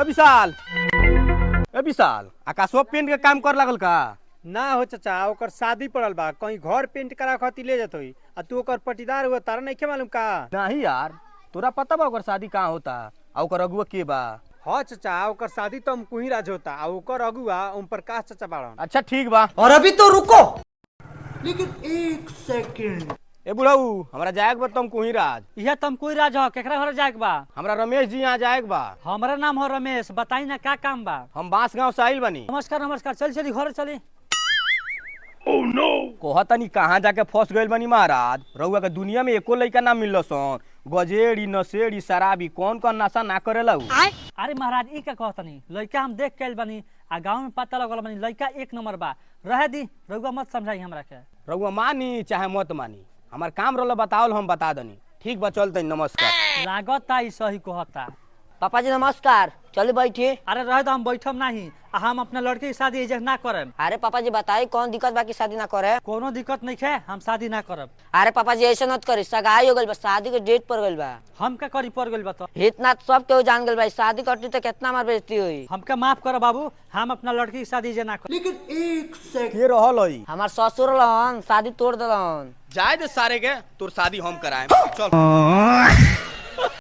विशाल आकाशवा पेंट के काम कर लागल का? ना हो चाचा, ओकर शादी पड़ल बा, कहीं घर पेंट करा खातिर ले जात होई आ तू ओकर पटीदार हुआ, तारा नहीं मालूम का? नहीं यार, तोरा पता बा ओकर शादी कहाँ होता आ ओकर अगुआ के बा? हाँ चाचा, ओकर शादी तो हमकुही राज होता आ ओकर अगुआ ओम प्रकाश चाचा बाड़न। अच्छा ठीक बा। और अभी तो रुको, लेकिन एक सेकंड। ए बुढ़ऊ, हमरा जाएक बा तुम कुही राज। यह तुम कोई राज हो, केकरा घर जाएक बा? हमरा रमेश जी यहाँ जाएक बा। हमारा नाम हो रमेश, बताई ना का काम बा? हम बांस गाँव से आइल बनी। नमस्कार नमस्कार, चल चली घर चली। कहतनी कहाँ जाके फंस गइल बनी महाराज। रउआ के दुनिया में एको लइका ना मिलल सन। गजेड़ी नशेड़ी शराबी कौन कौन नशा ना करेला उ? अरे महाराज ई का कहतनी, लड़का हम देख के आइल बनी आ गाँव में पता लगल बनी लड़का एक नंबर बा। रहे दी, रउआ मत समझाई हमरा के। रउआ मानी चाहे मत मानी, हमार काम रहल बतावल हम बता दनी। ठीक बा चलते, नमस्कार। लागता ई सही कहता। पापा जी नमस्कार, चलिए बैठिए। अरे रहे तो हम बैठम नहीं, आ हम अपने लड़के की शादी इज्जत ना करब। अरे पापा जी बताइए कौन दिक्कत बाकी शादी ना करे? कोनो दिक्कत नहीं है, हम शादी ना करब। अरे पापा जी ऐसे मत करी, सगाई हो गइल बा, शादी के डेट पर गइल बा। हम का करी पड़ गइल बा तो? इतना सब केहू जान गइल बा, शादी करती तो कितना मार बेइज्जती हुई। हमका माफ करो बाबू, हम अपना लड़की की शादी इज्जत ना करब। लेकिन एक सेकंड, के रहल हई? हमार ससुर रहन शादी तोड़ दिलन। जाए दे सारे के, तोर शादी हम कराएम। चल।